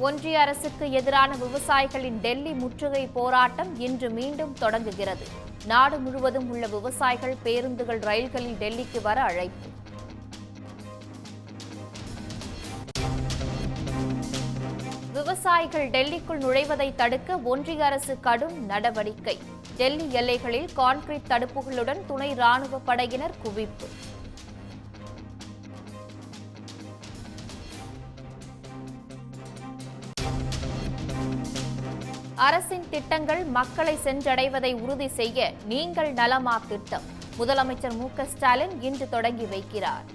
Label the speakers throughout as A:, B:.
A: ஒன்றிய அரசுக்கு எதிரான விவசாயிகளின் டெல்லி முற்றுகை போராட்டம் இன்று மீண்டும் தொடங்குகிறது. நாடு முழுவதும் உள்ள விவசாயிகள் பேருந்துகள், ரயில்களில் டெல்லிக்கு வர அழைப்பு. விவசாயிகள் டெல்லிக்குள் நுழைவதை தடுக்க ஒன்றிய அரசு கடும் நடவடிக்கை. டெல்லி எல்லைகளில் கான்கிரீட் தடுப்புகளுடன் துணை ராணுவ படையினர் குவிப்பு. அரசின் திட்டங்கள் மக்களை சென்றடைவதை உறுதி செய்ய நீங்கள் நலமா திட்டம் முதலமைச்சர் மு.க.ஸ்டாலின் இன்று தொடங்கி வைக்கிறார்.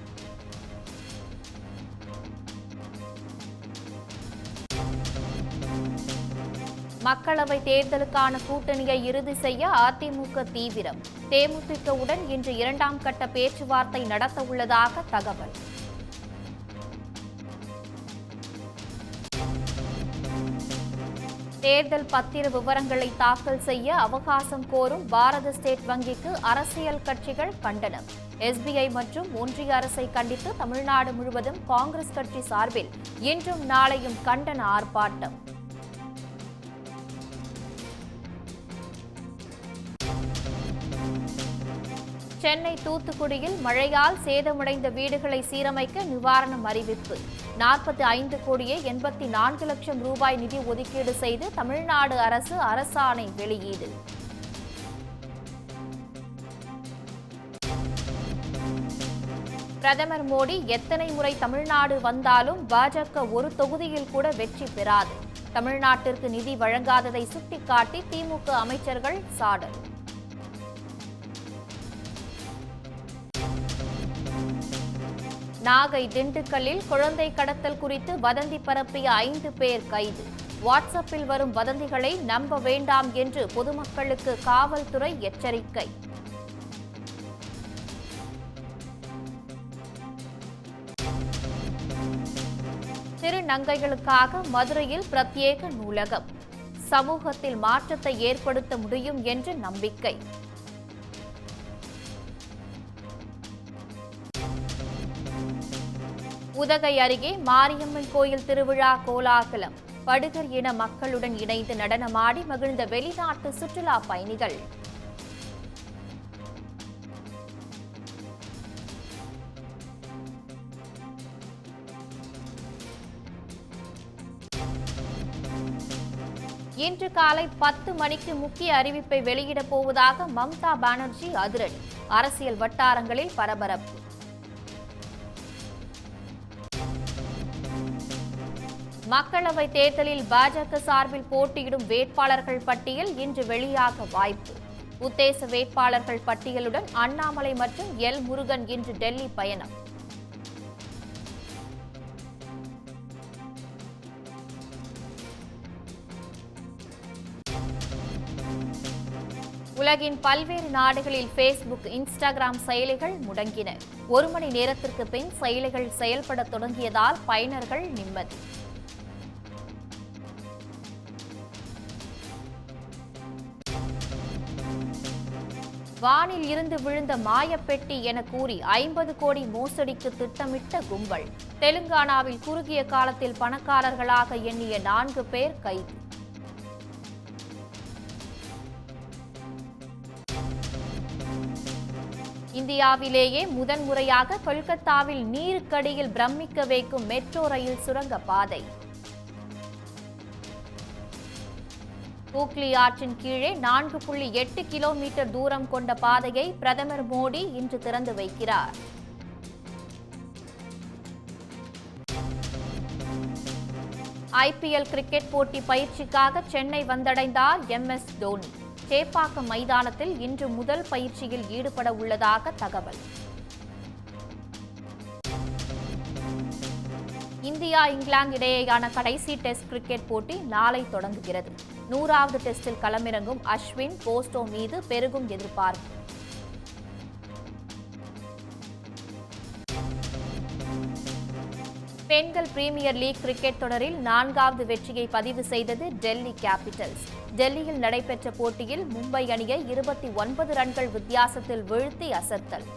A: மக்களவை தேர்தலுக்கான கூட்டணியை இறுதி செய்ய அதிமுக தீவிரம். தேமுதிகவுடன் இன்று 2ஆம் கட்ட பேச்சுவார்த்தை நடத்த உள்ளதாக தகவல். தேர்தல் பத்திர விவரங்களை தாக்கல் செய்ய அவகாசம் கோரும் பாரத ஸ்டேட் வங்கிக்கு அரசியல் கட்சிகள் கண்டனம். எஸ்பிஐ மற்றும் ஒன்றிய அரசை கண்டித்து தமிழ்நாடு முழுவதும் காங்கிரஸ் கட்சி சார்பில் இன்றும் நாளையும் கண்டன ஆர்ப்பாட்டம். சென்னை தூத்துக்குடியில் மழையால் சேதமடைந்த வீடுகளை சீரமைக்க நிவாரணம் அறிவிப்பு. 45 கோடியே 84 லட்சம் ரூபாய் நிதி ஒதுக்கீடு செய்து தமிழ்நாடு அரசு அரசாணை வெளியீடு. பிரதமர் மோடி எத்தனை முறை தமிழ்நாடு வந்தாலும் பாஜக ஒரு தொகுதியில் கூட வெற்றி பெறாது. தமிழ்நாட்டிற்கு நிதி வழங்காததை சுட்டிக்காட்டி திமுக அமைச்சர்கள் சாடல். நாகை, திண்டுக்கல்லில் குழந்தை கடத்தல் குறித்து வதந்தி பரப்பிய 5 பேர் கைது. வாட்ஸ்அப்பில் வரும் வதந்திகளை நம்ப வேண்டாம் என்று பொதுமக்களுக்கு காவல்துறை எச்சரிக்கை. திருநங்கைகளுக்காக மதுரையில் பிரத்யேக நூலகம். சமூகத்தில் மாற்றத்தை ஏற்படுத்த முடியும் என்று நம்பிக்கை. உதகை அருகே மாரியம்மன் கோயில் திருவிழா கோலாகலம். படுகர் இன மக்களுடன் இணைந்து நடனமாடி மகிழ்ந்த வெளிநாட்டு சுற்றுலா பயணிகள். இன்று காலை 10 மணிக்கு முக்கிய அறிவிப்பை வெளியிடப் போவதாக மம்தா பானர்ஜி அதிரடி. அரசியல் வட்டாரங்களில் பரபரப்பு. மக்களவை தேர்தலில் பாஜக சார்பில் போட்டியிடும் வேட்பாளர்கள் பட்டியல் இன்று வெளியாக வாய்ப்பு. உத்தேச வேட்பாளர்கள் பட்டியலுடன் அண்ணாமலை மற்றும் எல். முருகன் இன்று டெல்லி பயணம். உலகின் பல்வேறு நாடுகளில் பேஸ்புக், இன்ஸ்டாகிராம் செயலிகள் முடங்கின. 1 மணி நேரத்திற்கு பின் செயலிகள் செயல்பட தொடங்கியதால் பயனர்கள் நிம்மதி. வானில் இருந்து விழுந்த மாயப்பெட்டி என கூறி 50 கோடி மோசடிக்கு திட்டமிட்ட கும்பல். தெலுங்கானாவில் குறுகிய காலத்தில் பணக்காரர்களாக எண்ணிய 4 பேர் கைது. இந்தியாவிலேயே முதன்முறையாக கொல்கத்தாவில் நீருக்கடியில் பிரமிக்க வைக்கும் மெட்ரோ ரயில் சுரங்க பாதை. ஹூக்ளி ஆற்றின் கீழே 4.8 கிலோமீட்டர் தூரம் கொண்ட பாதையை பிரதமர் மோடி இன்று திறந்து வைக்கிறார். ஐபிஎல் கிரிக்கெட் போட்டி பயிற்சிக்காக சென்னை வந்தடைந்தார் MS தோனி. சேப்பாக்கம் மைதானத்தில் இன்று முதல் பயிற்சியில் ஈடுபட உள்ளதாக தகவல். இந்தியா, இங்கிலாந்து இடையேயான கடைசி டெஸ்ட் கிரிக்கெட் போட்டி நாளை தொடங்குகிறது. 100வது டெஸ்டில் களமிறங்கும் அஸ்வின், போஸ்டோ மீது பெருகும் எதிர்பார்ப்பு. பெண்கள் பிரீமியர் லீக் கிரிக்கெட் தொடரில் 4வது வெற்றியை பதிவு செய்தது டெல்லி கேபிட்டல்ஸ். டெல்லியில் நடைபெற்ற போட்டியில் மும்பை அணியை 29 ரன்கள் வித்தியாசத்தில் வீழ்த்தி அசத்தல்.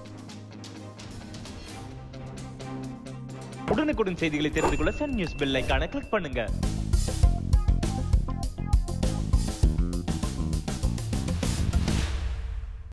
B: உடனுக்குடன் செய்திகளை தெரிந்து கொள்ள சன் நியூஸ் பெல் ஐகானை கிளிக் பண்ணுங்க.